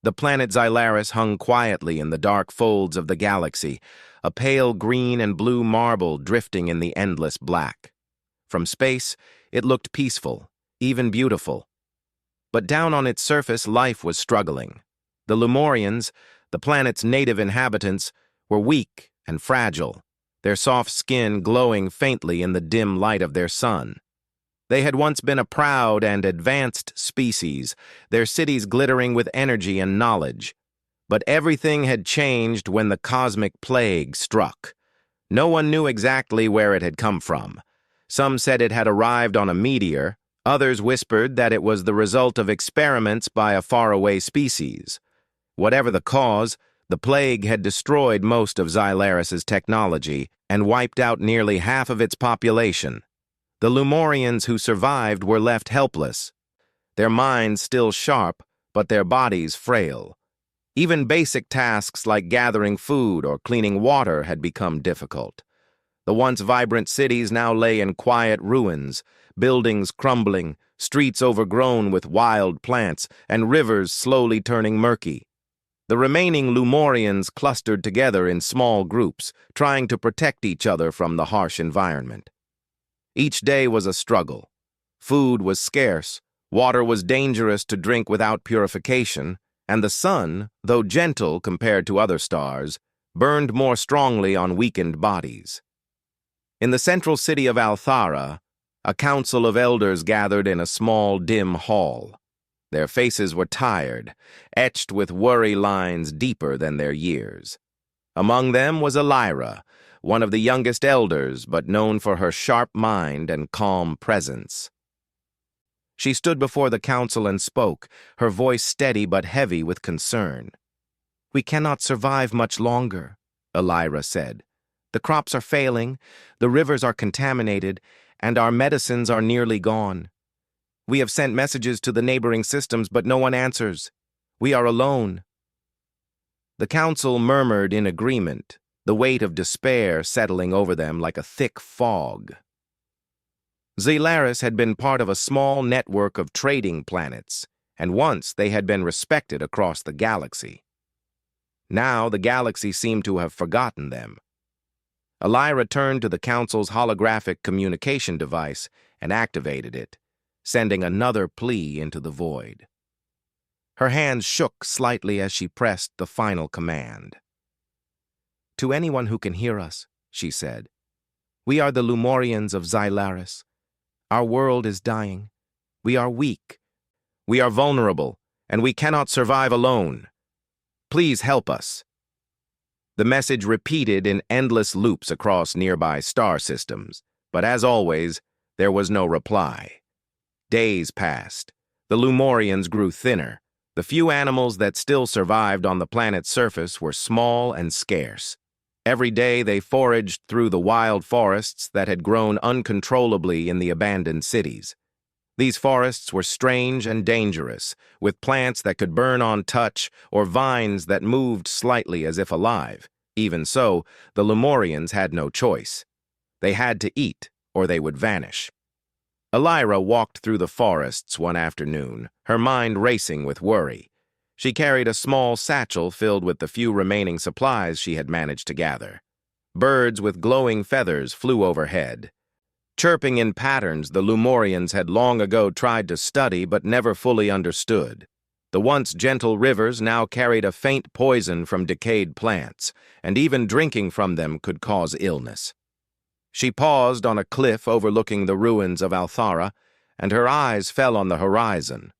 The planet Xylaris hung quietly in the dark folds of the galaxy, a pale green and blue marble drifting in the endless black. From space, it looked peaceful, even beautiful. But down on its surface, life was struggling. The Lumorians, the planet's native inhabitants, were weak and fragile, their soft skin glowing faintly in the dim light of their sun. They had once been a proud and advanced species, their cities glittering with energy and knowledge. But everything had changed when the cosmic plague struck. No one knew exactly where it had come from. Some said it had arrived on a meteor, others whispered that it was the result of experiments by a faraway species. Whatever the cause, the plague had destroyed most of Xylaris' technology and wiped out nearly half of its population. The Lumorians who survived were left helpless, their minds still sharp, but their bodies frail. Even basic tasks like gathering food or cleaning water had become difficult. The once vibrant cities now lay in quiet ruins, buildings crumbling, streets overgrown with wild plants, and rivers slowly turning murky. The remaining Lumorians clustered together in small groups, trying to protect each other from the harsh environment. Each day was a struggle. Food was scarce, water was dangerous to drink without purification, and the sun, though gentle compared to other stars, burned more strongly on weakened bodies. In the central city of Althara, a council of elders gathered in a small, dim hall. Their faces were tired, etched with worry lines deeper than their years. Among them was Elira, one of the youngest elders, but known for her sharp mind and calm presence. She stood before the council and spoke, her voice steady but heavy with concern. "We cannot survive much longer," Elira said. "The crops are failing, the rivers are contaminated, and our medicines are nearly gone. We have sent messages to the neighboring systems, but no one answers. We are alone." The council murmured in agreement, the weight of despair settling over them like a thick fog. Xylaris had been part of a small network of trading planets, and once they had been respected across the galaxy. Now the galaxy seemed to have forgotten them. Elira turned to the council's holographic communication device and activated it, sending another plea into the void. Her hands shook slightly as she pressed the final command. "To anyone who can hear us," she said, "we are the Lumorians of Xylaris. Our world is dying. We are weak. We are vulnerable, and we cannot survive alone. Please help us." The message repeated in endless loops across nearby star systems, but as always, there was no reply. Days passed. The Lumorians grew thinner. The few animals that still survived on the planet's surface were small and scarce. Every day they foraged through the wild forests that had grown uncontrollably in the abandoned cities. These forests were strange and dangerous, with plants that could burn on touch or vines that moved slightly as if alive. Even so, the Lumorians had no choice. They had to eat, or they would vanish. Elira walked through the forests one afternoon, her mind racing with worry. She carried a small satchel filled with the few remaining supplies she had managed to gather. Birds with glowing feathers flew overhead. Chirping in patterns the Lumorians had long ago tried to study but never fully understood. The once gentle rivers now carried a faint poison from decayed plants, and even drinking from them could cause illness. She paused on a cliff overlooking the ruins of Althara, and her eyes fell on the horizon.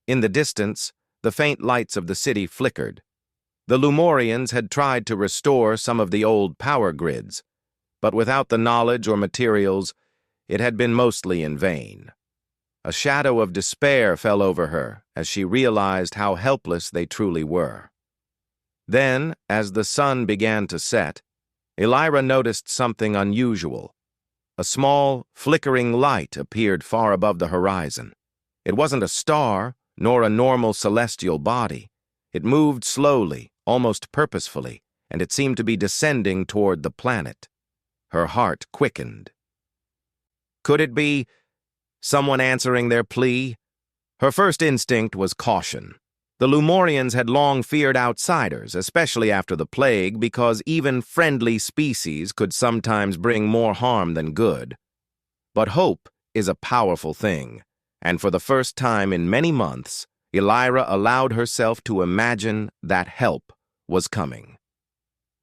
In the distance, the faint lights of the city flickered. The Lumorians had tried to restore some of the old power grids, but without the knowledge or materials, it had been mostly in vain. A shadow of despair fell over her as she realized how helpless they truly were. Then, as the sun began to set, Elira noticed something unusual. A small, flickering light appeared far above the horizon. It wasn't a star, nor a normal celestial body. It moved slowly, almost purposefully, and it seemed to be descending toward the planet. Her heart quickened. Could it be someone answering their plea? Her first instinct was caution. The Lumorians had long feared outsiders, especially after the plague, because even friendly species could sometimes bring more harm than good. But hope is a powerful thing, and for the first time in many months, Elira allowed herself to imagine that help was coming.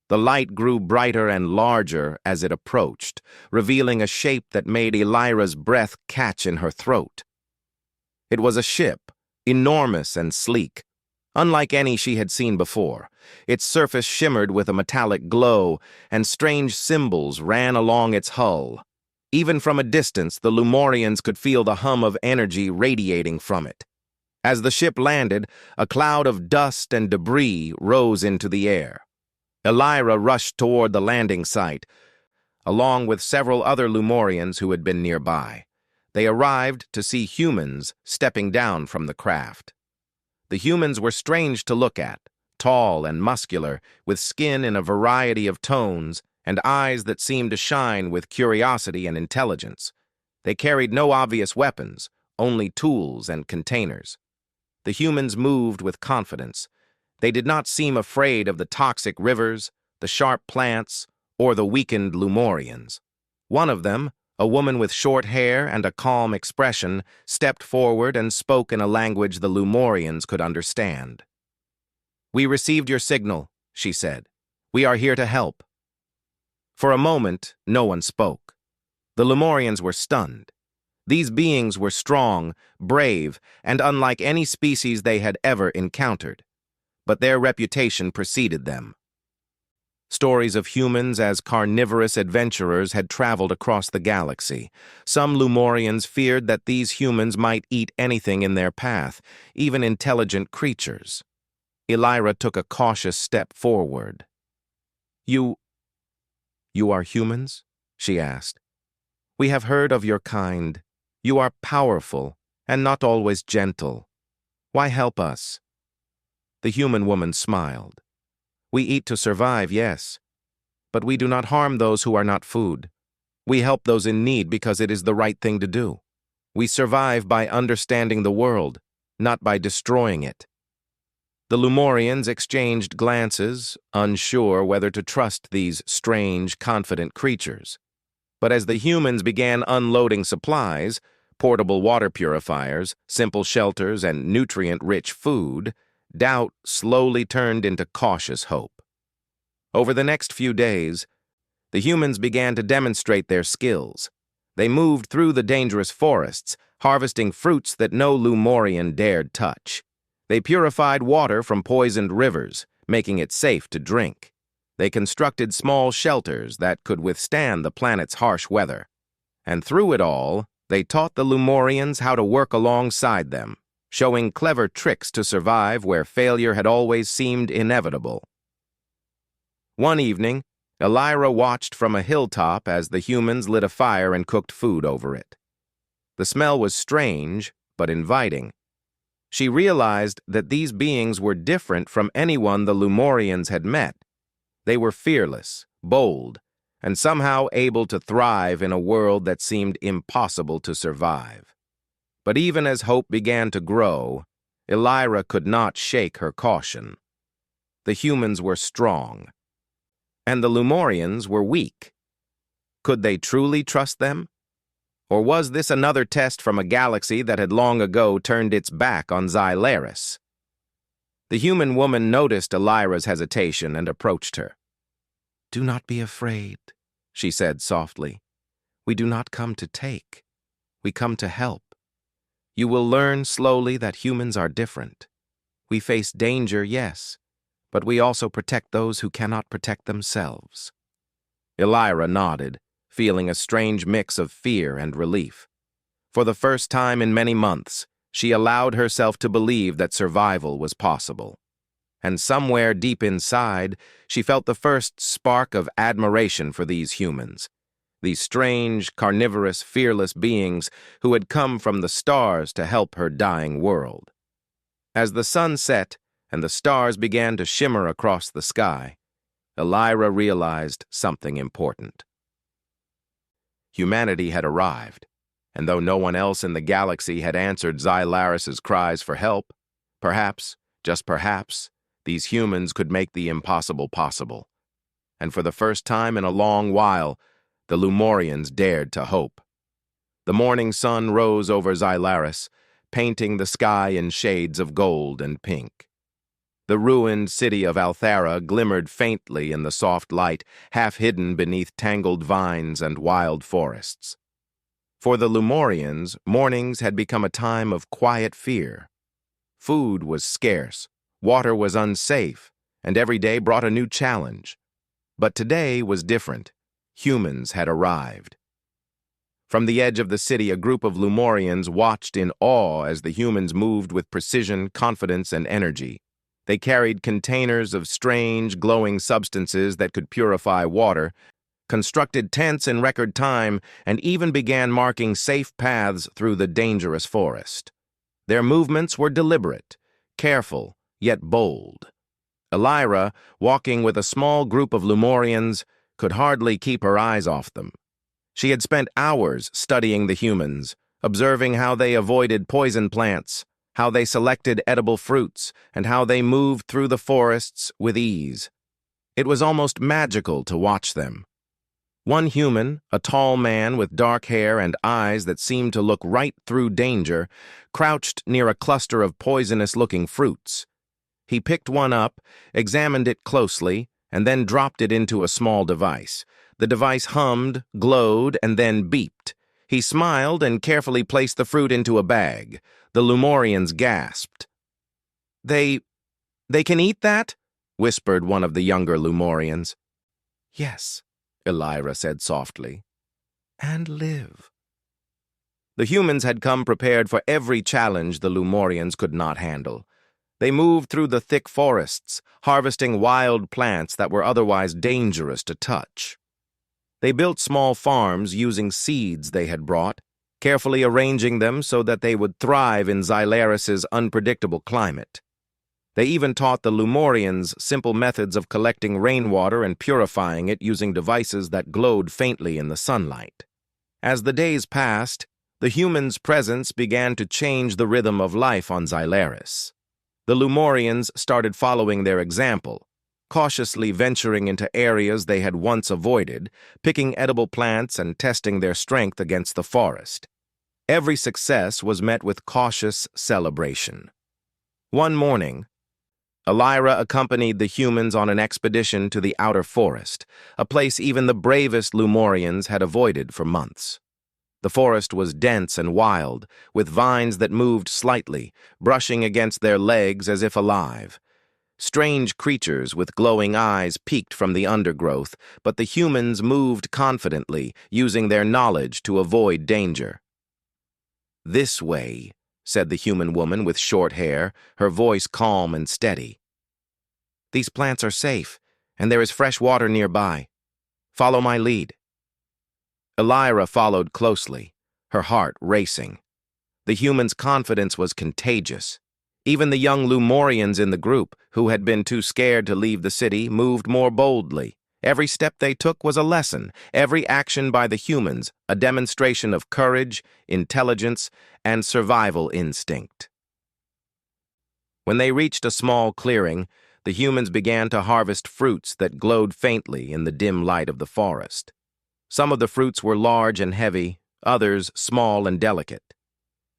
The light grew brighter and larger as it approached, revealing a shape that made Elira's breath catch in her throat. It was a ship, enormous and sleek, unlike any she had seen before. Its surface shimmered with a metallic glow, and strange symbols ran along its hull. Even from a distance, the Lumorians could feel the hum of energy radiating from it. As the ship landed, a cloud of dust and debris rose into the air. Elira rushed toward the landing site, along with several other Lumorians who had been nearby. They arrived to see humans stepping down from the craft. The humans were strange to look at, tall and muscular, with skin in a variety of tones and eyes that seemed to shine with curiosity and intelligence. They carried no obvious weapons, only tools and containers. The humans moved with confidence. They did not seem afraid of the toxic rivers, the sharp plants, or the weakened Lumorians. One of them, a woman with short hair and a calm expression, stepped forward and spoke in a language the Lumorians could understand. "We received your signal," she said. "We are here to help." For a moment, no one spoke. The Lumorians were stunned. These beings were strong, brave, and unlike any species they had ever encountered. But their reputation preceded them. Stories of humans as carnivorous adventurers had traveled across the galaxy. Some Lumorians feared that these humans might eat anything in their path, even intelligent creatures. Elira took a cautious step forward. You are humans?" she asked. "We have heard of your kind. You are powerful, and not always gentle. Why help us?" The human woman smiled. "We eat to survive, yes, but we do not harm those who are not food. We help those in need because it is the right thing to do. We survive by understanding the world, not by destroying it." The Lumorians exchanged glances, unsure whether to trust these strange, confident creatures. But as the humans began unloading supplies, portable water purifiers, simple shelters, and nutrient-rich food, doubt slowly turned into cautious hope. Over the next few days, the humans began to demonstrate their skills. They moved through the dangerous forests, harvesting fruits that no Lumorian dared touch. They purified water from poisoned rivers, making it safe to drink. They constructed small shelters that could withstand the planet's harsh weather. And through it all, they taught the Lumorians how to work alongside them, showing clever tricks to survive where failure had always seemed inevitable. One evening, Elira watched from a hilltop as the humans lit a fire and cooked food over it. The smell was strange, but inviting. She realized that these beings were different from anyone the Lumorians had met. They were fearless, bold, and somehow able to thrive in a world that seemed impossible to survive. But even as hope began to grow, Elira could not shake her caution. The humans were strong, and the Lumorians were weak. Could they truly trust them? Or was this another test from a galaxy that had long ago turned its back on Xylaris? The human woman noticed Elira's hesitation and approached her. "Do not be afraid," she said softly. "We do not come to take. We come to help. You will learn slowly that humans are different. We face danger, yes, but we also protect those who cannot protect themselves." Elira nodded, feeling a strange mix of fear and relief. For the first time in many months, she allowed herself to believe that survival was possible. And somewhere deep inside, she felt the first spark of admiration for these humans, these strange, carnivorous, fearless beings who had come from the stars to help her dying world. As the sun set and the stars began to shimmer across the sky, Elira realized something important. Humanity had arrived, and though no one else in the galaxy had answered Xylaris's cries for help, perhaps, Just perhaps, these humans could make the impossible possible. And for the first time in a long while, the Lumorians dared to hope. The morning sun rose over Xylaris, painting the sky in shades of gold and pink. The ruined city of Althara glimmered faintly in the soft light, half hidden beneath tangled vines and wild forests. For the Lumorians, mornings had become a time of quiet fear. Food was scarce, water was unsafe, and every day brought a new challenge. But today was different. Humans had arrived. From the edge of the city, a group of Lumorians watched in awe as the humans moved with precision, confidence, and energy. They carried containers of strange, glowing substances that could purify water, constructed tents in record time, and even began marking safe paths through the dangerous forest. Their movements were deliberate, careful, yet bold. Elira, walking with a small group of Lumorians, could hardly keep her eyes off them. She had spent hours studying the humans, observing how they avoided poison plants, how they selected edible fruits, and how they moved through the forests with ease. It was almost magical to watch them. One human, a tall man with dark hair and eyes that seemed to look right through danger, crouched near a cluster of poisonous-looking fruits. He picked one up, examined it closely, and then dropped it into a small device. The device hummed, glowed, and then beeped. He smiled and carefully placed the fruit into a bag. The Lumorians gasped. They can eat that?" whispered one of the younger Lumorians. "Yes," Elira said softly, "and live." The humans had come prepared for every challenge the Lumorians could not handle. They moved through the thick forests, harvesting wild plants that were otherwise dangerous to touch. They built small farms using seeds they had brought, carefully arranging them so that they would thrive in Xylaris's unpredictable climate. They even taught the Lumorians simple methods of collecting rainwater and purifying it using devices that glowed faintly in the sunlight. As the days passed, the humans' presence began to change the rhythm of life on Xylaris. The Lumorians started following their example, cautiously venturing into areas they had once avoided, picking edible plants and testing their strength against the forest. Every success was met with cautious celebration. One morning, Elira accompanied the humans on an expedition to the outer forest, a place even the bravest Lumorians had avoided for months. The forest was dense and wild, with vines that moved slightly, brushing against their legs as if alive. Strange creatures with glowing eyes peeked from the undergrowth, but the humans moved confidently, using their knowledge to avoid danger. "This way," said the human woman with short hair, her voice calm and steady. "These plants are safe, and there is fresh water nearby. Follow my lead." Elira followed closely, her heart racing. The human's confidence was contagious. Even the young Lumorians in the group, who had been too scared to leave the city, moved more boldly. Every step they took was a lesson, every action by the humans a demonstration of courage, intelligence, and survival instinct. When they reached a small clearing, the humans began to harvest fruits that glowed faintly in the dim light of the forest. Some of the fruits were large and heavy, others small and delicate.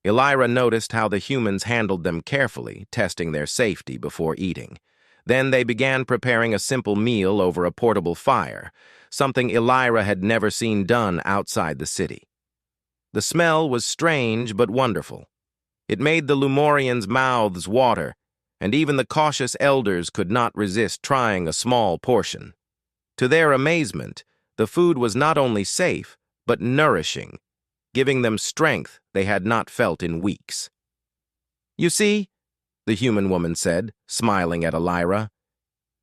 Elira noticed how the humans handled them carefully, testing their safety before eating. Then they began preparing a simple meal over a portable fire, something Elira had never seen done outside the city. The smell was strange but wonderful. It made the Lumorians' mouths water, and even the cautious elders could not resist trying a small portion. To their amazement, the food was not only safe, but nourishing, giving them strength they had not felt in weeks. "You see," the human woman said, smiling at Elira,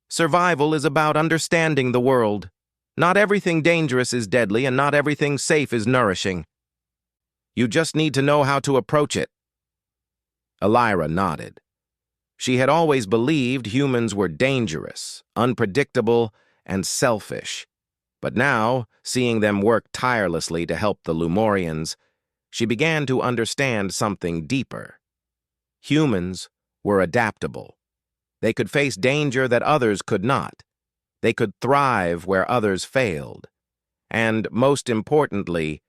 "survival is about understanding the world. Not everything dangerous is deadly, and not everything safe is nourishing. You just need to know how to approach it." Elira nodded. She had always believed humans were dangerous, unpredictable, and selfish. But now, seeing them work tirelessly to help the Lumorians, she began to understand something deeper. Humans were adaptable. They could face danger that others could not. They could thrive where others failed. And, most importantly,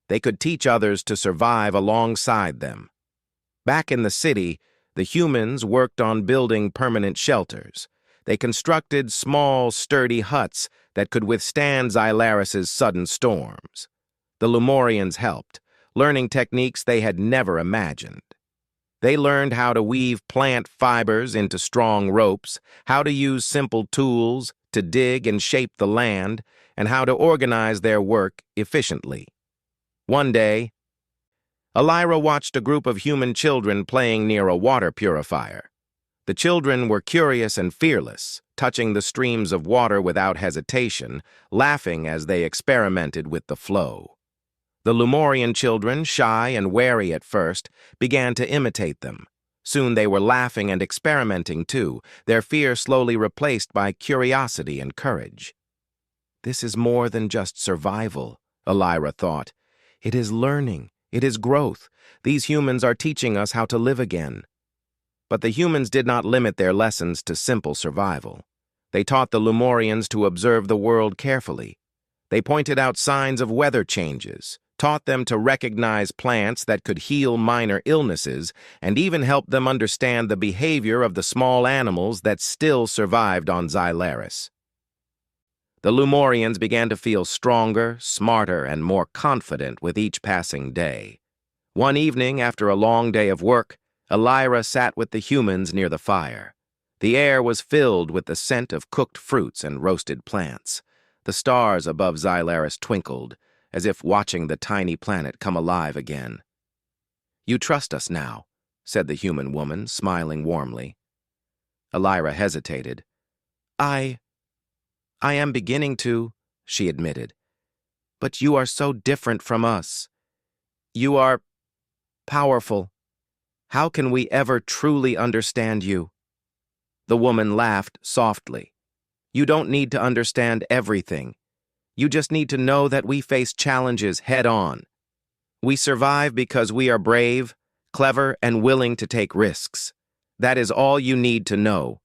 they could teach others to survive alongside them. Back in the city, the humans worked on building permanent shelters. They constructed small, sturdy huts that could withstand Xylaris's sudden storms. The Lumorians helped, learning techniques they had never imagined. They learned how to weave plant fibers into strong ropes, how to use simple tools to dig and shape the land, and how to organize their work efficiently. One day, Elira watched a group of human children playing near a water purifier. The children were curious and fearless, touching the streams of water without hesitation, laughing as they experimented with the flow. The Lumorian children, shy and wary at first, began to imitate them. Soon they were laughing and experimenting too, their fear slowly replaced by curiosity and courage. This is more than just survival, Elira thought. It is learning. It is growth. These humans are teaching us how to live again. But the humans did not limit their lessons to simple survival. They taught the Lumorians to observe the world carefully. They pointed out signs of weather changes, taught them to recognize plants that could heal minor illnesses, and even helped them understand the behavior of the small animals that still survived on Xylaris. The Lumorians began to feel stronger, smarter, and more confident with each passing day. One evening, after a long day of work, Elira sat with the humans near the fire. The air was filled with the scent of cooked fruits and roasted plants. The stars above Xylaris twinkled, as if watching the tiny planet come alive again. "You trust us now," said the human woman, smiling warmly. Elira hesitated. I am beginning to," she admitted. "But you are so different from us. You are powerful. How can we ever truly understand you?" The woman laughed softly. "You don't need to understand everything. You just need to know that we face challenges head-on. We survive because we are brave, clever, and willing to take risks. That is all you need to know.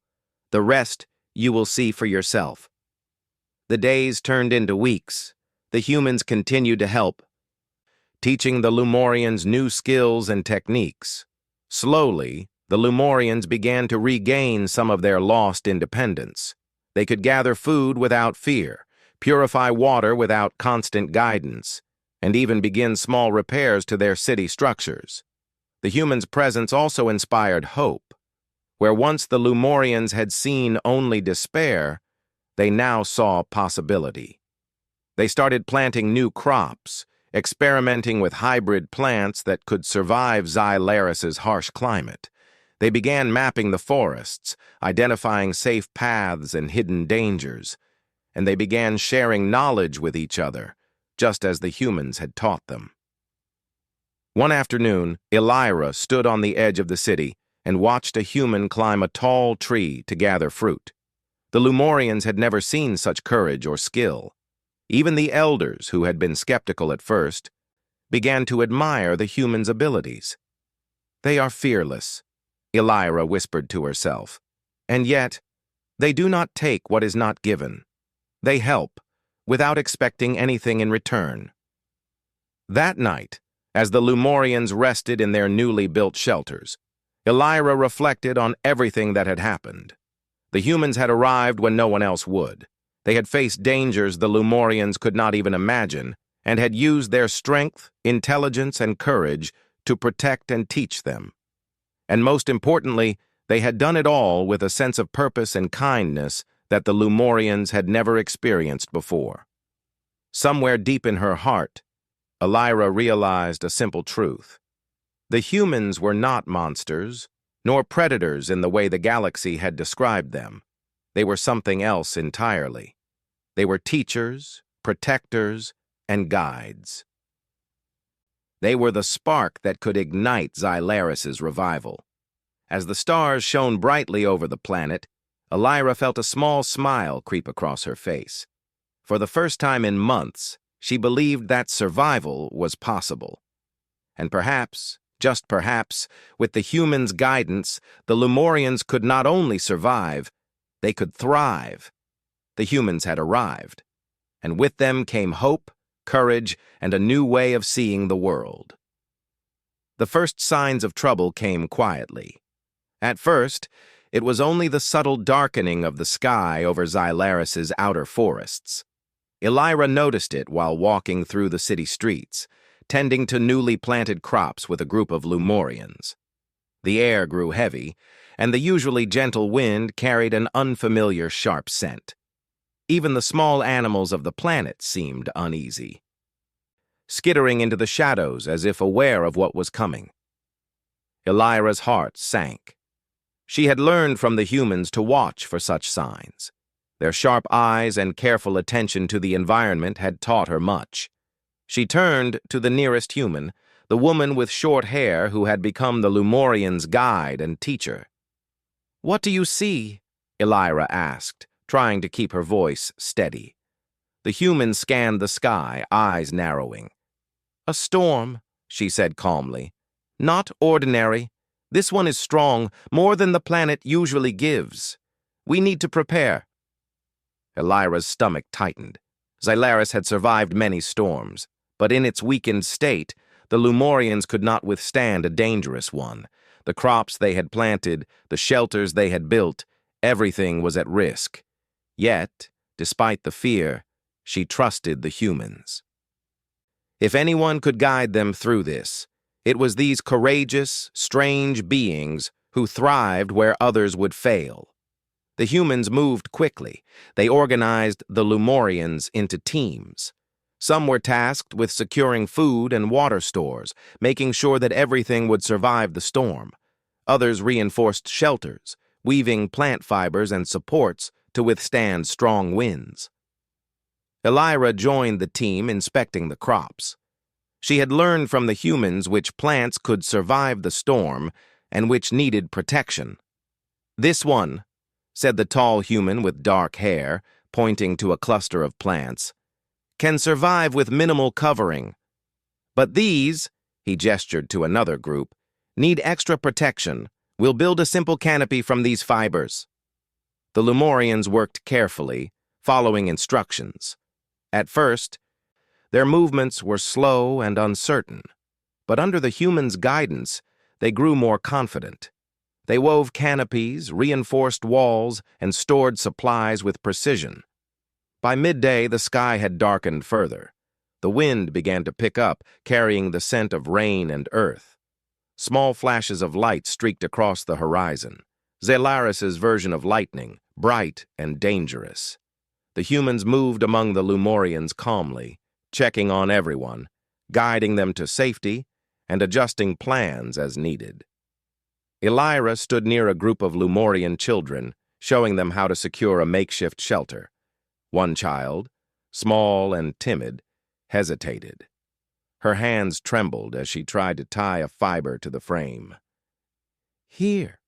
The rest you will see for yourself." The days turned into weeks. The humans continued to help, teaching the Lumorians new skills and techniques. Slowly, the Lumorians began to regain some of their lost independence. They could gather food without fear, purify water without constant guidance, and even begin small repairs to their city structures. The humans' presence also inspired hope. Where once the Lumorians had seen only despair, they now saw possibility. They started planting new crops, experimenting with hybrid plants that could survive Xylaris's harsh climate. They began mapping the forests, identifying safe paths and hidden dangers, and they began sharing knowledge with each other, just as the humans had taught them. One afternoon, Elira stood on the edge of the city and watched a human climb a tall tree to gather fruit. The Lumorians had never seen such courage or skill. Even the elders, who had been skeptical at first, began to admire the humans' abilities. "They are fearless," Elira whispered to herself. "And yet, they do not take what is not given. They help, without expecting anything in return." That night, as the Lumorians rested in their newly built shelters, Elira reflected on everything that had happened. The humans had arrived when no one else would. They had faced dangers the Lumorians could not even imagine, and had used their strength, intelligence, and courage to protect and teach them. And most importantly, they had done it all with a sense of purpose and kindness that the Lumorians had never experienced before. Somewhere deep in her heart, Elira realized a simple truth. The humans were not monsters, nor predators in the way the galaxy had described them. They were something else entirely. They were teachers, protectors, and guides. They were the spark that could ignite Xylaris's revival. As the stars shone brightly over the planet, Elira felt a small smile creep across her face. For the first time in months, she believed that survival was possible. And perhaps, Just perhaps, with the humans' guidance, the Lemurians could not only survive, they could thrive. The humans had arrived, and with them came hope, courage, and a new way of seeing the world. The first signs of trouble came quietly. At first, it was only the subtle darkening of the sky over Xylaris's outer forests. Elira noticed it while walking through the city streets, tending to newly planted crops with a group of Lemurians. The air grew heavy, and the usually gentle wind carried an unfamiliar sharp scent. Even the small animals of the planet seemed uneasy, skittering into the shadows as if aware of what was coming. Elira's heart sank. She had learned from the humans to watch for such signs. Their sharp eyes and careful attention to the environment had taught her much. She turned to the nearest human, the woman with short hair who had become the Lemurians' guide and teacher. "What do you see?" Elira asked, trying to keep her voice steady. The human scanned the sky, eyes narrowing. "A storm," she said calmly. "Not ordinary. This one is strong, more than the planet usually gives. We need to prepare." Elira's stomach tightened. Xylaris had survived many storms, but in its weakened state, the Lemurians could not withstand a dangerous one. The crops they had planted, the shelters they had built, everything was at risk. Yet, despite the fear, she trusted the humans. If anyone could guide them through this, it was these courageous, strange beings who thrived where others would fail. The humans moved quickly. They organized the Lemurians into teams. Some were tasked with securing food and water stores, making sure that everything would survive the storm. Others reinforced shelters, weaving plant fibers and supports to withstand strong winds. Elira joined the team inspecting the crops. She had learned from the humans which plants could survive the storm and which needed protection. "This one," said the tall human with dark hair, pointing to a cluster of plants, "can survive with minimal covering. But these," he gestured to another group, "need extra protection. We'll build a simple canopy from these fibers." The Lemurians worked carefully, following instructions. At first, their movements were slow and uncertain, but under the humans' guidance, they grew more confident. They wove canopies, reinforced walls, and stored supplies with precision. By midday, the sky had darkened further. The wind began to pick up, carrying the scent of rain and earth. Small flashes of light streaked across the horizon. Xylaris's version of lightning, bright and dangerous. The humans moved among the Lemurians calmly, checking on everyone, guiding them to safety, and adjusting plans as needed. Elira stood near a group of Lemurian children, showing them how to secure a makeshift shelter. One child, small and timid, hesitated. Her hands trembled as she tried to tie a fiber to the frame. "Here,"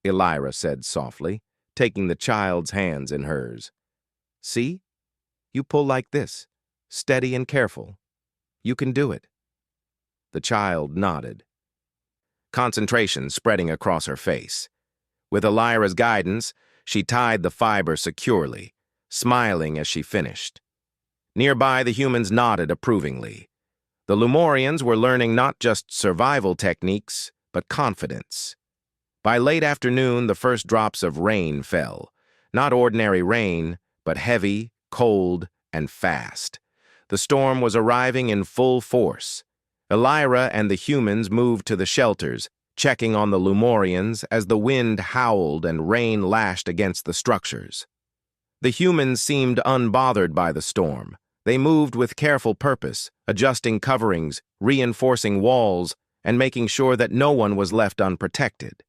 Elira said softly, taking the child's hands in hers. "See? You pull like this, steady and careful. You can do it." The child nodded, concentration spreading across her face. With Elira's guidance, she tied the fiber securely, smiling as she finished. Nearby, the humans nodded approvingly. The Lemurians were learning not just survival techniques, but confidence. By late afternoon, the first drops of rain fell. Not ordinary rain, but heavy, cold, and fast. The storm was arriving in full force. Elira and the humans moved to the shelters, checking on the Lemurians as the wind howled and rain lashed against the structures. The humans seemed unbothered by the storm. They moved with careful purpose, adjusting coverings, reinforcing walls, and making sure that no one was left unprotected.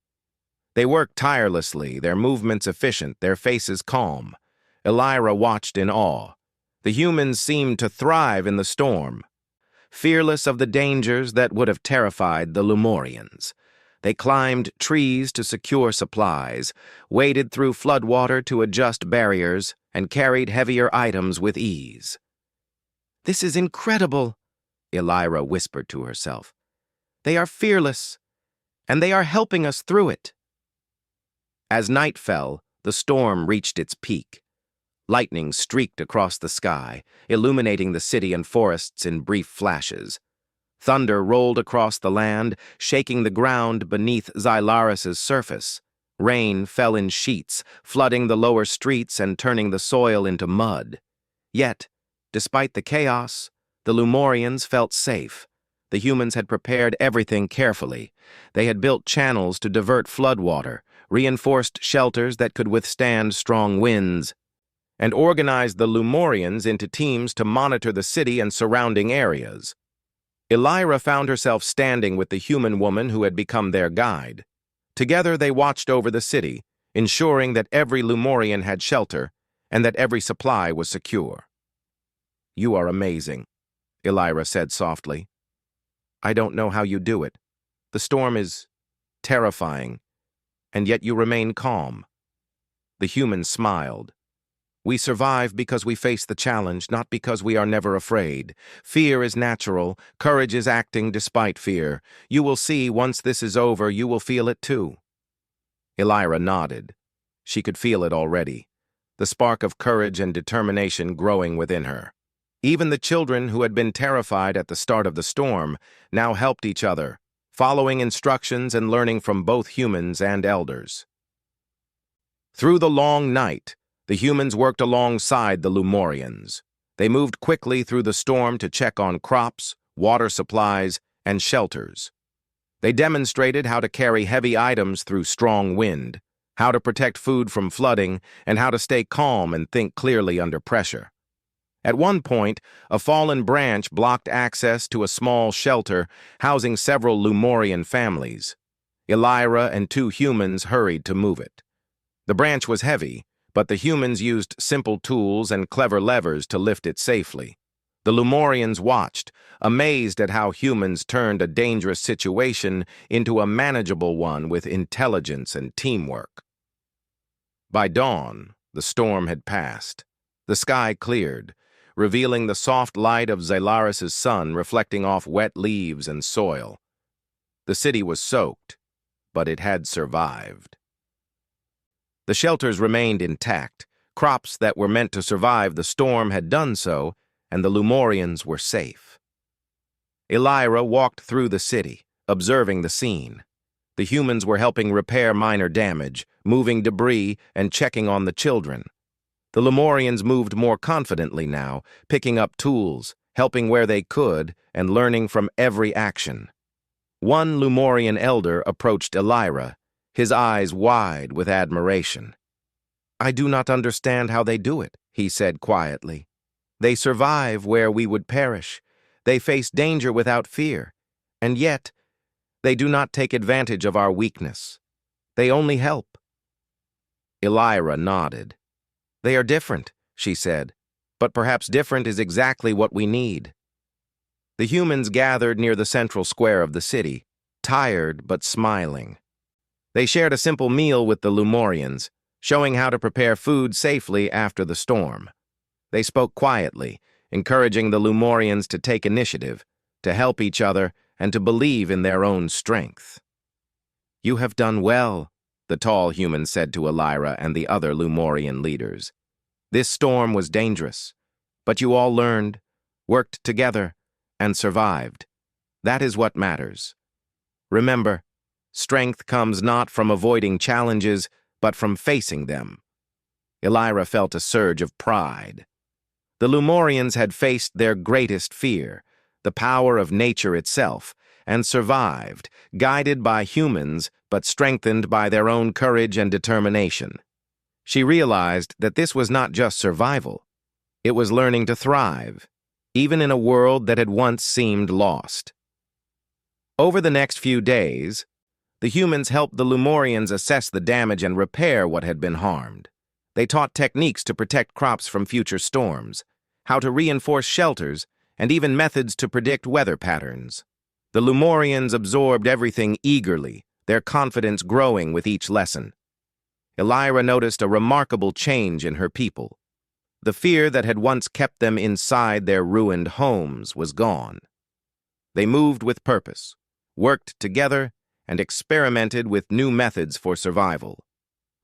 They worked tirelessly, their movements efficient, their faces calm. Elira watched in awe. The humans seemed to thrive in the storm, fearless of the dangers that would have terrified the Lemurians. They climbed trees to secure supplies, waded through floodwater to adjust barriers, and carried heavier items with ease. "This is incredible," Elira whispered to herself. They are fearless, and they are helping us through it." As night fell, the storm reached its peak. Lightning streaked across the sky, illuminating the city and forests in brief flashes. Thunder rolled across the land, shaking the ground beneath Xylaris's surface. Rain fell in sheets, flooding the lower streets and turning the soil into mud. Yet, despite the chaos, the Lumorians felt safe. The humans had prepared everything carefully. They had built channels to divert floodwater, reinforced shelters that could withstand strong winds, and organized the Lumorians into teams to monitor the city and surrounding areas. Elira found herself standing with the human woman who had become their guide. Together they watched over the city, ensuring that every Lumorian had shelter and that every supply was secure. "You are amazing," Elira said softly. "I don't know how you do it. The storm is terrifying, and yet you remain calm." The human smiled. "We survive because we face the challenge, not because we are never afraid. Fear is natural. Courage is acting despite fear. You will see, once this is over, you will feel it too." Elira nodded. She could feel it already, the spark of courage and determination growing within her. Even the children who had been terrified at the start of the storm now helped each other, following instructions and learning from both humans and elders. Through the long night, the humans worked alongside the Lumorians. They moved quickly through the storm to check on crops, water supplies, and shelters. They demonstrated how to carry heavy items through strong wind, how to protect food from flooding, and how to stay calm and think clearly under pressure. At one point, a fallen branch blocked access to a small shelter housing several Lumorian families. Elira and two humans hurried to move it. The branch was heavy, but the humans used simple tools and clever levers to lift it safely. The Lumorians watched, amazed at how humans turned a dangerous situation into a manageable one with intelligence and teamwork. By dawn, the storm had passed. The sky cleared, revealing the soft light of Xylaris's sun reflecting off wet leaves and soil. The city was soaked, but it had survived. The shelters remained intact. Crops that were meant to survive the storm had done so, and the Lumorians were safe. Elira walked through the city, observing the scene. The humans were helping repair minor damage, moving debris, and checking on the children. The Lumorians moved more confidently now, picking up tools, helping where they could, and learning from every action. One Lumorian elder approached Elira, his eyes wide with admiration. "I do not understand how they do it," he said quietly. "They survive where we would perish. They face danger without fear. And yet, they do not take advantage of our weakness. They only help." Elira nodded. "They are different," she said, "but perhaps different is exactly what we need." The humans gathered near the central square of the city, tired but smiling. They shared a simple meal with the Lumorians, showing how to prepare food safely after the storm. They spoke quietly, encouraging the Lumorians to take initiative, to help each other, and to believe in their own strength. "You have done well," the tall human said to Elira and the other Lumorian leaders. "This storm was dangerous, but you all learned, worked together, and survived. That is what matters. Remember, strength comes not from avoiding challenges, but from facing them." Elira felt a surge of pride. The Lumorians had faced their greatest fear, the power of nature itself, and survived, guided by humans, but strengthened by their own courage and determination. She realized that this was not just survival. It was learning to thrive, even in a world that had once seemed lost. Over the next few days, the humans helped the Lumorians assess the damage and repair what had been harmed. They taught techniques to protect crops from future storms, how to reinforce shelters, and even methods to predict weather patterns. The Lumorians absorbed everything eagerly, their confidence growing with each lesson. Elira noticed a remarkable change in her people. The fear that had once kept them inside their ruined homes was gone. They moved with purpose, worked together, and experimented with new methods for survival.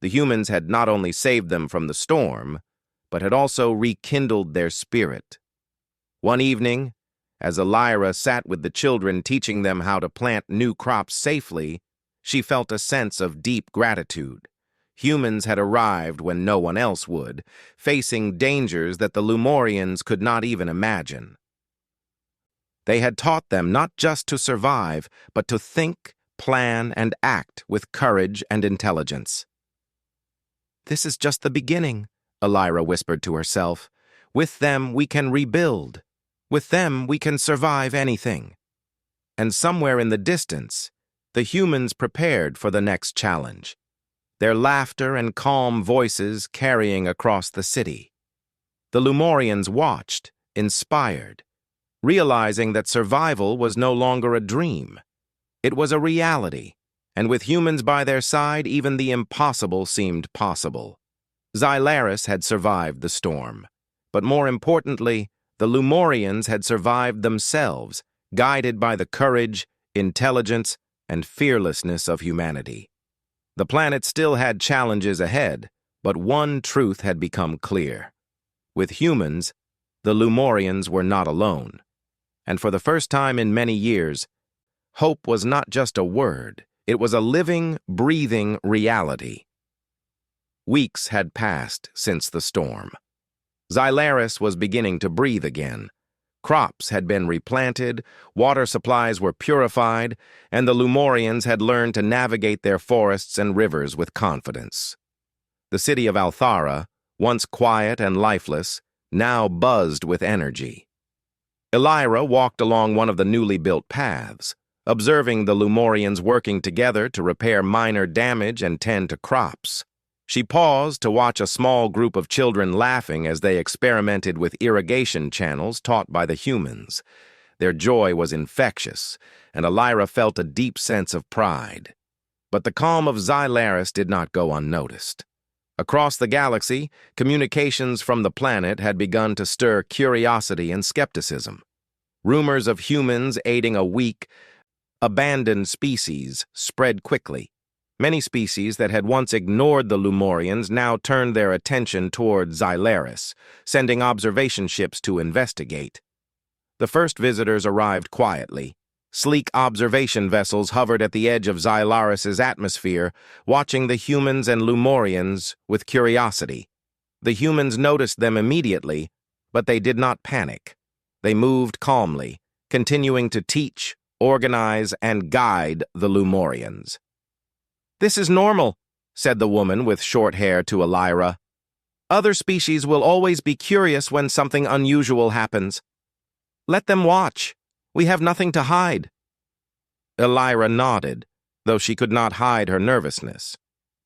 The humans had not only saved them from the storm, but had also rekindled their spirit. One evening, as Elira sat with the children teaching them how to plant new crops safely, she felt a sense of deep gratitude. Humans had arrived when no one else would, facing dangers that the Lumorians could not even imagine. They had taught them not just to survive, but to think, plan, and act with courage and intelligence. "This is just the beginning," Elira whispered to herself. "With them, we can rebuild. With them, we can survive anything." And somewhere in the distance, the humans prepared for the next challenge, their laughter and calm voices carrying across the city. The Lumorians watched, inspired, realizing that survival was no longer a dream. It was a reality, and with humans by their side, even the impossible seemed possible. Xylaris had survived the storm, but more importantly, the Lumorians had survived themselves, guided by the courage, intelligence, and fearlessness of humanity. The planet still had challenges ahead, but one truth had become clear. With humans, the Lumorians were not alone. And for the first time in many years, hope was not just a word, it was a living, breathing reality. Weeks had passed since the storm. Xylaris was beginning to breathe again. Crops had been replanted, water supplies were purified, and the Lumorians had learned to navigate their forests and rivers with confidence. The city of Althara, once quiet and lifeless, now buzzed with energy. Elira walked along one of the newly built paths, observing the Lumorians working together to repair minor damage and tend to crops. She paused to watch a small group of children laughing as they experimented with irrigation channels taught by the humans. Their joy was infectious, and Elira felt a deep sense of pride. But the calm of Xylaris did not go unnoticed. Across the galaxy, communications from the planet had begun to stir curiosity and skepticism. Rumors of humans aiding a weak, abandoned species spread quickly. Many species that had once ignored the Lumorians now turned their attention toward Xylaris, sending observation ships to investigate. The first visitors arrived quietly. Sleek observation vessels hovered at the edge of Xylaris's atmosphere, watching the humans and Lumorians with curiosity. The humans noticed them immediately, but they did not panic. They moved calmly, continuing to teach, organize, and guide the Lumorians. "This is normal," said the woman with short hair to Elira. "Other species will always be curious when something unusual happens. Let them watch. We have nothing to hide." Elira nodded, though she could not hide her nervousness.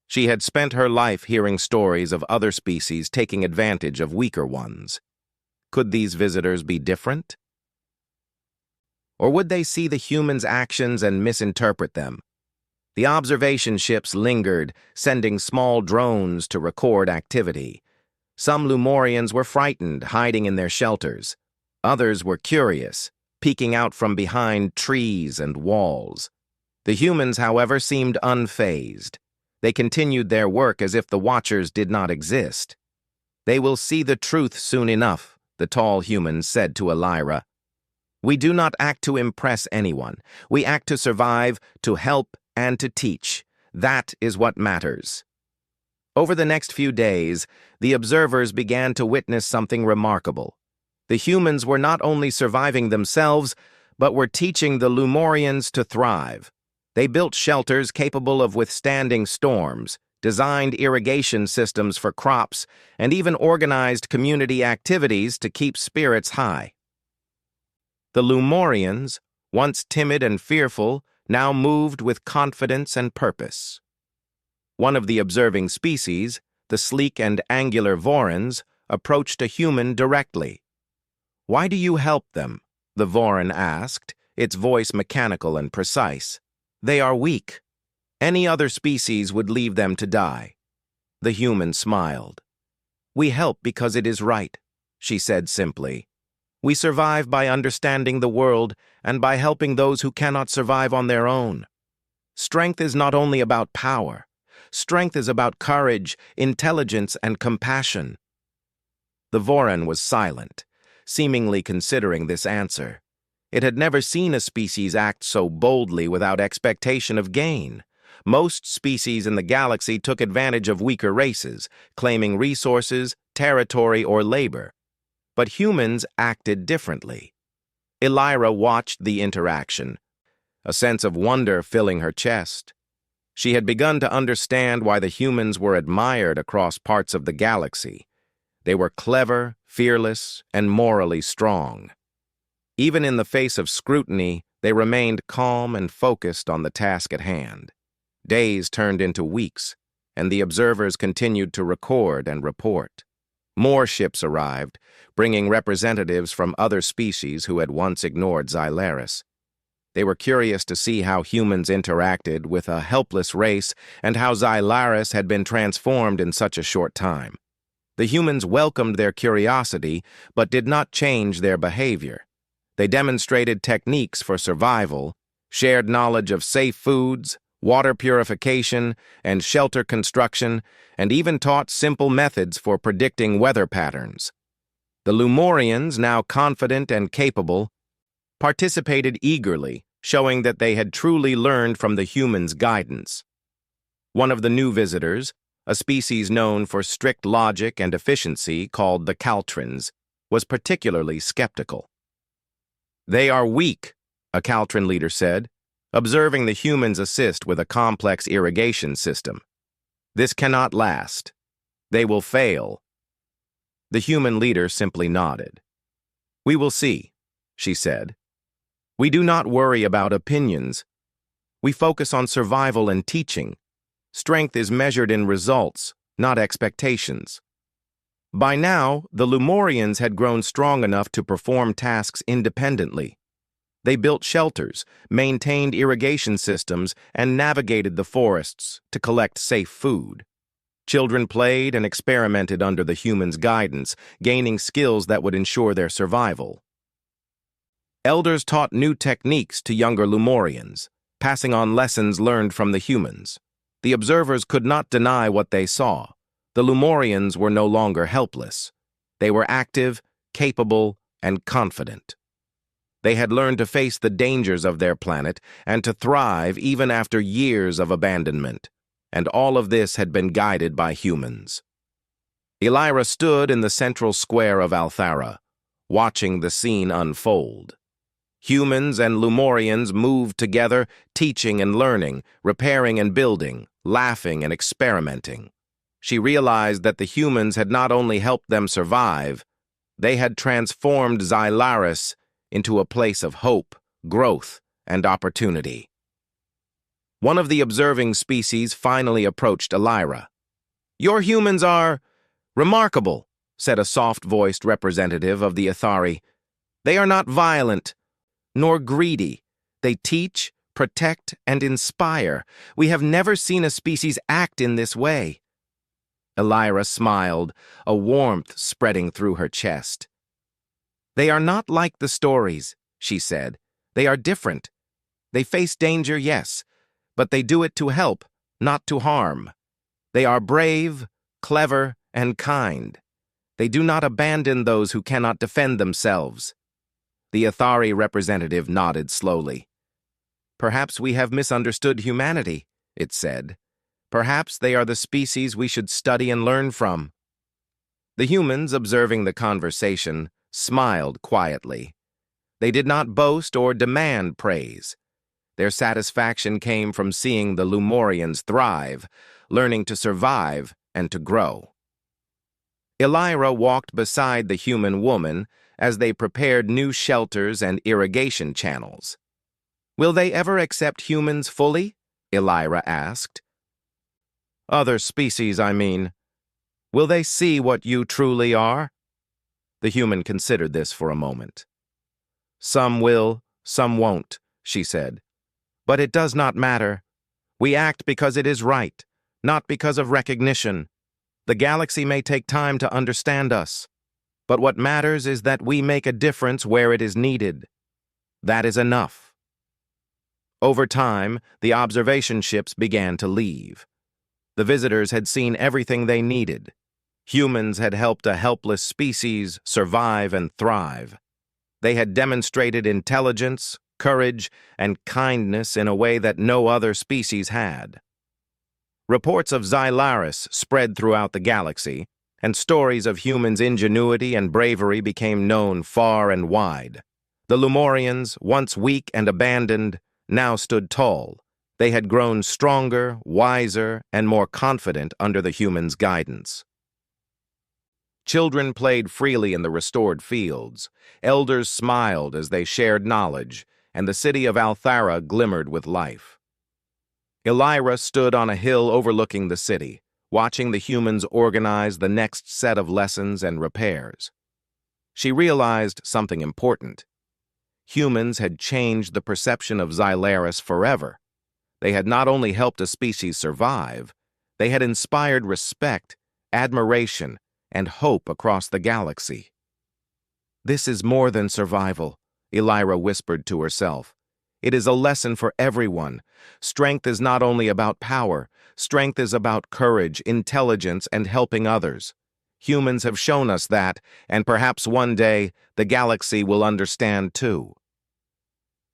She had spent her life hearing stories of other species taking advantage of weaker ones. Could these visitors be different? Or would they see the humans' actions and misinterpret them? The observation ships lingered, sending small drones to record activity. Some Lumorians were frightened, hiding in their shelters. Others were curious, peeking out from behind trees and walls. The humans, however, seemed unfazed. They continued their work as if the watchers did not exist. "They will see the truth soon enough," the tall human said to Elira. "We do not act to impress anyone. We act to survive, to help, and to teach. That is what matters." Over the next few days, the observers began to witness something remarkable. The humans were not only surviving themselves, but were teaching the Lumorians to thrive. They built shelters capable of withstanding storms, designed irrigation systems for crops, and even organized community activities to keep spirits high. The Lumorians, once timid and fearful, now moved with confidence and purpose. One of the observing species, the sleek and angular Vorans, approached a human directly. "Why do you help them?" the Voran asked, its voice mechanical and precise. "They are weak. Any other species would leave them to die." The human smiled. "We help because it is right," she said simply. We survive by understanding the world and by helping those who cannot survive on their own. Strength is not only about power. Strength is about courage, intelligence, and compassion. The Voran was silent, seemingly considering this answer. It had never seen a species act so boldly without expectation of gain. Most species in the galaxy took advantage of weaker races, claiming resources, territory, or labor. But humans acted differently. Elira watched the interaction, a sense of wonder filling her chest. She had begun to understand why the humans were admired across parts of the galaxy. They were clever, fearless, and morally strong. Even in the face of scrutiny, they remained calm and focused on the task at hand. Days turned into weeks, and the observers continued to record and report. More ships arrived, bringing representatives from other species who had once ignored Xylaris. They were curious to see how humans interacted with a helpless race and how Xylaris had been transformed in such a short time. The humans welcomed their curiosity, but did not change their behavior. They demonstrated techniques for survival, shared knowledge of safe foods, water purification, and shelter construction, and even taught simple methods for predicting weather patterns. The Lumorians, now confident and capable, participated eagerly, showing that they had truly learned from the humans' guidance. One of the new visitors, a species known for strict logic and efficiency called the Caltrans, was particularly skeptical. "They are weak," a Caltran leader said, observing the humans assist with a complex irrigation system. "This cannot last. They will fail." The human leader simply nodded. "We will see," she said. "We do not worry about opinions. We focus on survival and teaching. Strength is measured in results, not expectations." By now, the Lumorians had grown strong enough to perform tasks independently. They built shelters, maintained irrigation systems, and navigated the forests to collect safe food. Children played and experimented under the humans' guidance, gaining skills that would ensure their survival. Elders taught new techniques to younger Lumorians, passing on lessons learned from the humans. The observers could not deny what they saw. The Lumorians were no longer helpless. They were active, capable, and confident. They had learned to face the dangers of their planet and to thrive even after years of abandonment. And all of this had been guided by humans. Elira stood in the central square of Althara, watching the scene unfold. Humans and Lumorians moved together, teaching and learning, repairing and building, laughing and experimenting. She realized that the humans had not only helped them survive, they had transformed Xylaris into a place of hope, growth, and opportunity. One of the observing species finally approached Elira. "Your humans are remarkable," said a soft-voiced representative of the Athari. "They are not violent, nor greedy. They teach, protect, and inspire. We have never seen a species act in this way." Elira smiled, a warmth spreading through her chest. "They are not like the stories," she said. "They are different. They face danger, yes, but they do it to help, not to harm. They are brave, clever, and kind. They do not abandon those who cannot defend themselves." The Athari representative nodded slowly. "Perhaps we have misunderstood humanity," it said. "Perhaps they are the species we should study and learn from." The humans, observing the conversation, smiled quietly. They did not boast or demand praise. Their satisfaction came from seeing the Lumorians thrive, learning to survive and to grow. Elira walked beside the human woman as they prepared new shelters and irrigation channels. "Will they ever accept humans fully?" Elira asked. "Other species, I mean. Will they see what you truly are?" The human considered this for a moment. "Some will, some won't," she said. "But it does not matter. We act because it is right, not because of recognition. The galaxy may take time to understand us, But what matters is that we make a difference where it is needed. That is enough. Over time, the observation ships began to leave. The visitors had seen everything they needed. Humans had helped a helpless species survive and thrive. They had demonstrated intelligence, courage, and kindness in a way that no other species had. Reports of Xylaris spread throughout the galaxy, and stories of humans' ingenuity and bravery became known far and wide. The Lumorians, once weak and abandoned, now stood tall. They had grown stronger, wiser, and more confident under the humans' guidance. Children played freely in the restored fields. Elders smiled as they shared knowledge, and the city of Althara glimmered with life. Elira stood on a hill overlooking the city, watching the humans organize the next set of lessons and repairs. She realized something important. Humans had changed the perception of Xylaris forever. They had not only helped a species survive, they had inspired respect, admiration, and hope across the galaxy. "This is more than survival," Elira whispered to herself. "It is a lesson for everyone. Strength is not only about power. Strength is about courage, intelligence, and helping others. Humans have shown us that, and perhaps one day the galaxy will understand too."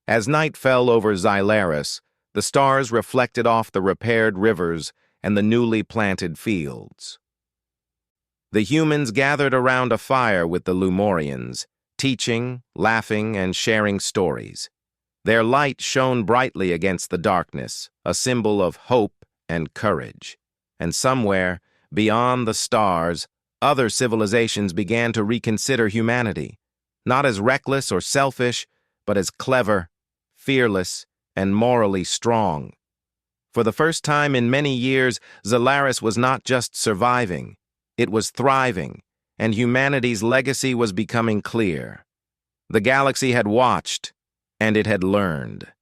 As night fell over Xylaris, the stars reflected off the repaired rivers and the newly planted fields. The humans gathered around a fire with the Lumorians, teaching, laughing, and sharing stories. Their light shone brightly against the darkness, a symbol of hope and courage. And somewhere, beyond the stars, other civilizations began to reconsider humanity, not as reckless or selfish, but as clever, fearless, and morally strong. For the first time in many years, Xylaris was not just surviving, it was thriving, and humanity's legacy was becoming clear. The galaxy had watched, and it had learned.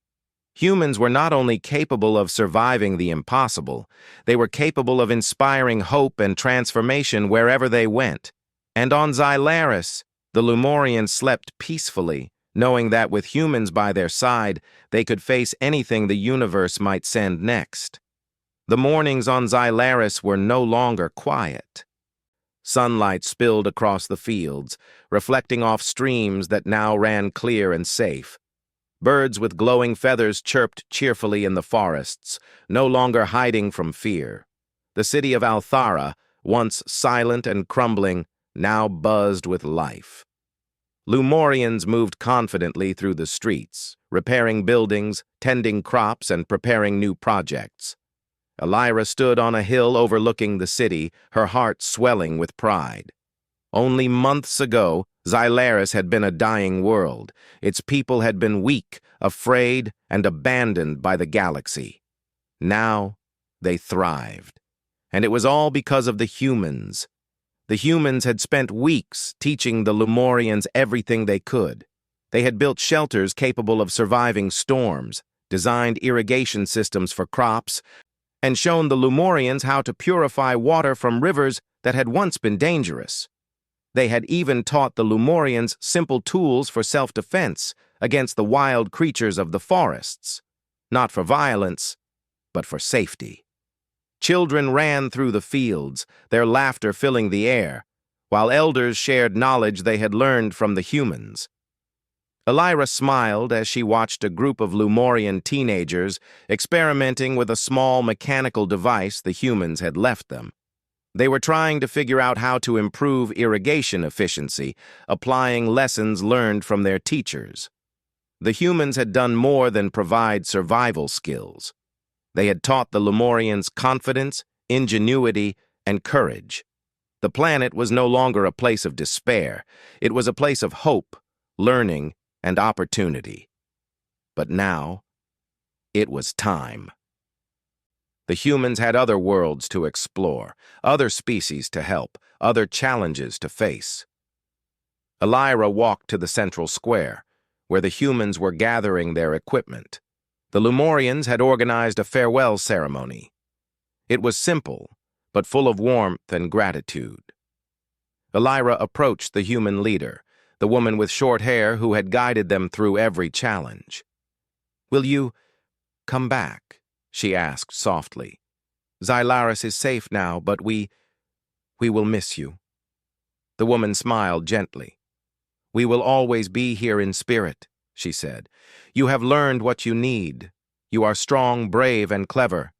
Humans were not only capable of surviving the impossible, they were capable of inspiring hope and transformation wherever they went. And on Xylaris, the Lumorians slept peacefully, knowing that with humans by their side, they could face anything the universe might send next. The mornings on Xylaris were no longer quiet. Sunlight spilled across the fields, reflecting off streams that now ran clear and safe. Birds with glowing feathers chirped cheerfully in the forests, no longer hiding from fear. The city of Althara, once silent and crumbling, now buzzed with life. Lumorians moved confidently through the streets, repairing buildings, tending crops, and preparing new projects. Elira stood on a hill overlooking the city, her heart swelling with pride. Only months ago, Xylaris had been a dying world. Its people had been weak, afraid, and abandoned by the galaxy. Now, they thrived. And it was all because of the humans. The humans had spent weeks teaching the Lumorians everything they could. They had built shelters capable of surviving storms, designed irrigation systems for crops, and shown the Lumorians how to purify water from rivers that had once been dangerous. They had even taught the Lumorians simple tools for self-defense against the wild creatures of the forests, not for violence, but for safety. Children ran through the fields, their laughter filling the air, while elders shared knowledge they had learned from the humans. Elira smiled as she watched a group of Lumorian teenagers experimenting with a small mechanical device the humans had left them. They were trying to figure out how to improve irrigation efficiency, applying lessons learned from their teachers. The humans had done more than provide survival skills. They had taught the Lumorians confidence, ingenuity, and courage. The planet was no longer a place of despair. It was a place of hope, learning, and opportunity. But now, it was time. The humans had other worlds to explore, other species to help, other challenges to face. Elira walked to the central square, where the humans were gathering their equipment. The Lumorians had organized a farewell ceremony. It was simple, but full of warmth and gratitude. Elira approached the human leader, the woman with short hair who had guided them through every challenge. "Will you come back?" she asked softly. "Xylaris is safe now, but we will miss you." The woman smiled gently. "We will always be here in spirit," she said. "You have learned what you need. You are strong, brave, and clever.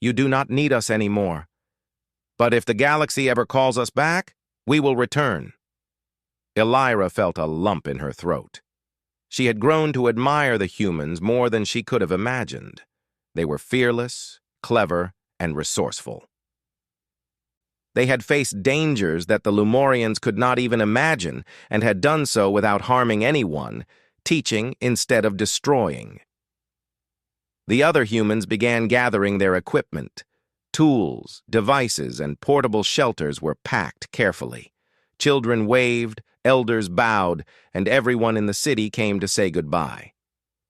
You do not need us anymore. But if the galaxy ever calls us back, we will return." Elira felt a lump in her throat. She had grown to admire the humans more than she could have imagined. They were fearless, clever, and resourceful. They had faced dangers that the Lumorians could not even imagine and had done so without harming anyone, teaching instead of destroying. The other humans began gathering their equipment. Tools, devices, and portable shelters were packed carefully. Children waved, elders bowed, and everyone in the city came to say goodbye.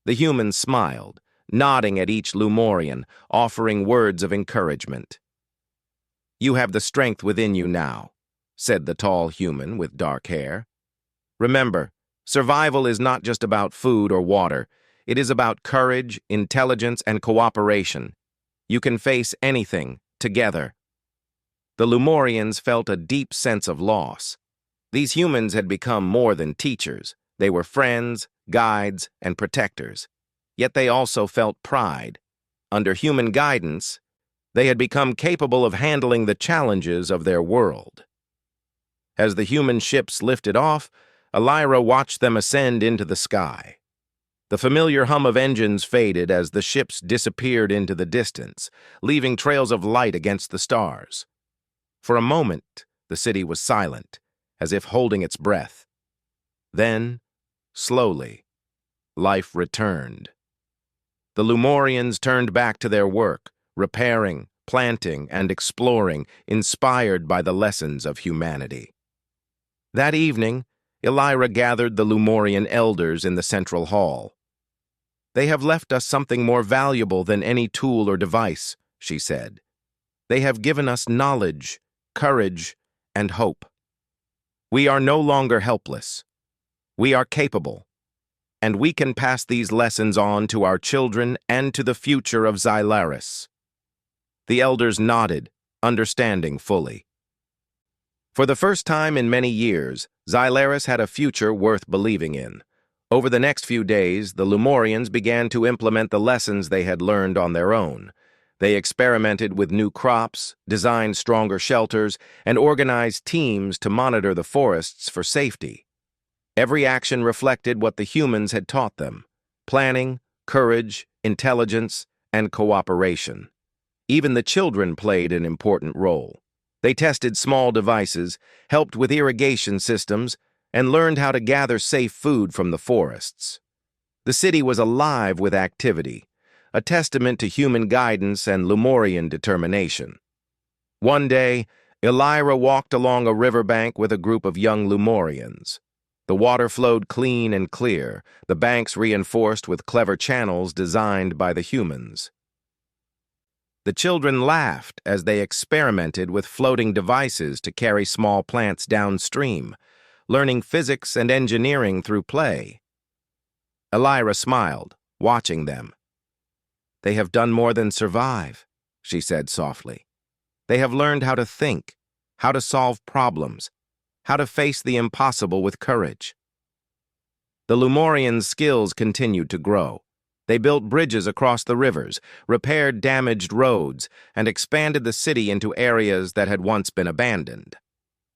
The humans smiled, nodding at each Lumorian, offering words of encouragement. "You have the strength within you now," said the tall human with dark hair. "Remember, survival is not just about food or water. It is about courage, intelligence, and cooperation. You can face anything, together." The Lumorians felt a deep sense of loss. These humans had become more than teachers. They were friends, guides, and protectors. Yet they also felt pride. Under human guidance, they had become capable of handling the challenges of their world. As the human ships lifted off, Elira watched them ascend into the sky. The familiar hum of engines faded as the ships disappeared into the distance, leaving trails of light against the stars. For a moment, the city was silent, as if holding its breath. Then, slowly, life returned. The Lumorians turned back to their work, repairing, planting, and exploring, inspired by the lessons of humanity. That evening, Elira gathered the Lumorian elders in the central hall. "They have left us something more valuable than any tool or device," she said. "They have given us knowledge, courage, and hope. We are no longer helpless. We are capable, and we can pass these lessons on to our children and to the future of Xylaris." The elders nodded, understanding fully. For the first time in many years, Xylaris had a future worth believing in. Over the next few days, the Lumorians began to implement the lessons they had learned on their own. They experimented with new crops, designed stronger shelters, and organized teams to monitor the forests for safety. Every action reflected what the humans had taught them: planning, courage, intelligence, and cooperation. Even the children played an important role. They tested small devices, helped with irrigation systems, and learned how to gather safe food from the forests. The city was alive with activity, a testament to human guidance and Lumorian determination. One day, Elira walked along a riverbank with a group of young Lumorians. The water flowed clean and clear, the banks reinforced with clever channels designed by the humans. The children laughed as they experimented with floating devices to carry small plants downstream, learning physics and engineering through play. Elira smiled, watching them. "They have done more than survive," she said softly. "They have learned how to think, how to solve problems, how to face the impossible with courage." The Lumorians' skills continued to grow. They built bridges across the rivers, repaired damaged roads, and expanded the city into areas that had once been abandoned.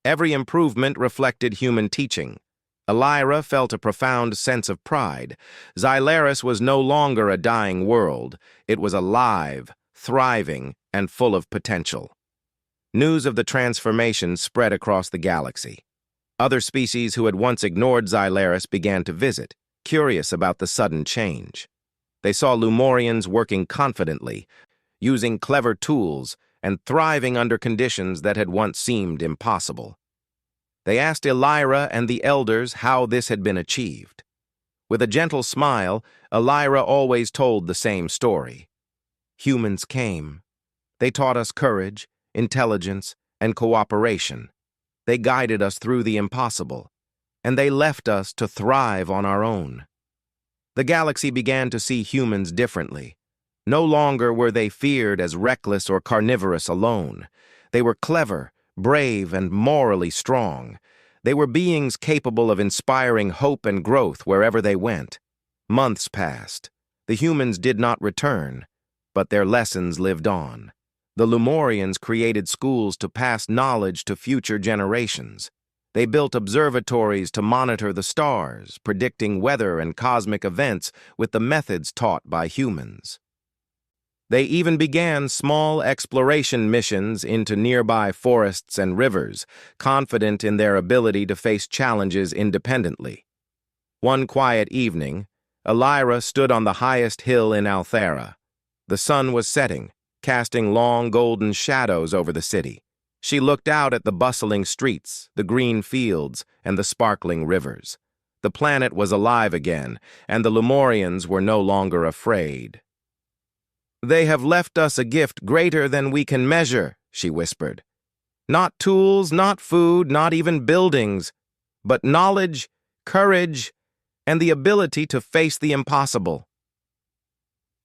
Every improvement reflected human teaching. Elira felt a profound sense of pride. Xylaris was no longer a dying world. It was alive, thriving, and full of potential. News of the transformation spread across the galaxy. Other species who had once ignored Xylaris began to visit, curious about the sudden change. They saw Lumorians working confidently, using clever tools, and thriving under conditions that had once seemed impossible. They asked Elira and the elders how this had been achieved. With a gentle smile, Elira always told the same story. "Humans came. They taught us courage, intelligence, and cooperation. They guided us through the impossible, and they left us to thrive on our own. The galaxy began to see humans differently. No longer were they feared as reckless or carnivorous alone. They were clever, brave, and morally strong. They were beings capable of inspiring hope and growth wherever they went. Months passed. The humans did not return, but their lessons lived on. The Lemurians created schools to pass knowledge to future generations. They built observatories to monitor the stars, predicting weather and cosmic events with the methods taught by humans. They even began small exploration missions into nearby forests and rivers, confident in their ability to face challenges independently. One quiet evening, Elira stood on the highest hill in Althera. The sun was setting, casting long golden shadows over the city. She looked out at the bustling streets, the green fields, and the sparkling rivers. The planet was alive again, and the Lemurians were no longer afraid. "They have left us a gift greater than we can measure," she whispered. "Not tools, not food, not even buildings, but knowledge, courage, and the ability to face the impossible."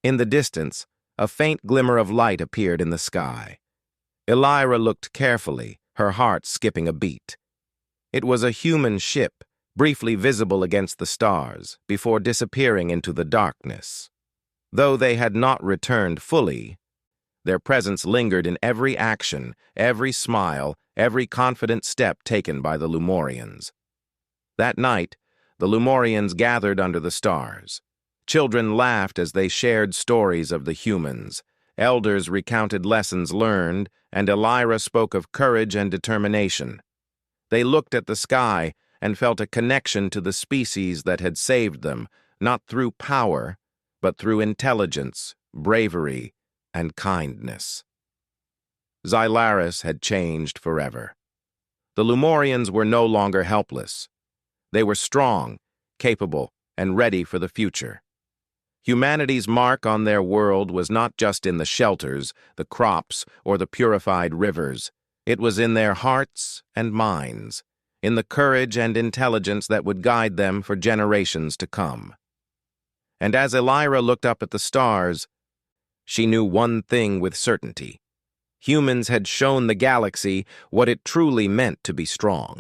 In the distance, a faint glimmer of light appeared in the sky. Elira looked carefully, her heart skipping a beat. It was a human ship, briefly visible against the stars, before disappearing into the darkness. Though they had not returned fully, their presence lingered in every action, every smile, every confident step taken by the Lemurians. That night, the Lemurians gathered under the stars. Children laughed as they shared stories of the humans. Elders recounted lessons learned, and Elira spoke of courage and determination. They looked at the sky and felt a connection to the species that had saved them, not through power, but through intelligence, bravery, and kindness. Xylaris had changed forever. The Lemurians were no longer helpless. They were strong, capable, and ready for the future. Humanity's mark on their world was not just in the shelters, the crops, or the purified rivers. It was in their hearts and minds, in the courage and intelligence that would guide them for generations to come. And as Elira looked up at the stars, she knew one thing with certainty. Humans had shown the galaxy what it truly meant to be strong.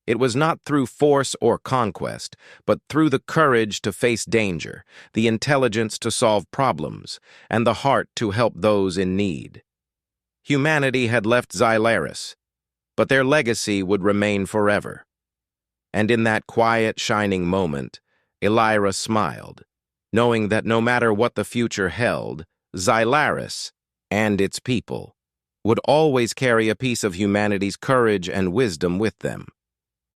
It was not through force or conquest, but through the courage to face danger, the intelligence to solve problems, and the heart to help those in need. Humanity had left Xylaris, but their legacy would remain forever. And in that quiet, shining moment, Elira smiled, knowing that no matter what the future held, Xylaris and its people would always carry a piece of humanity's courage and wisdom with them.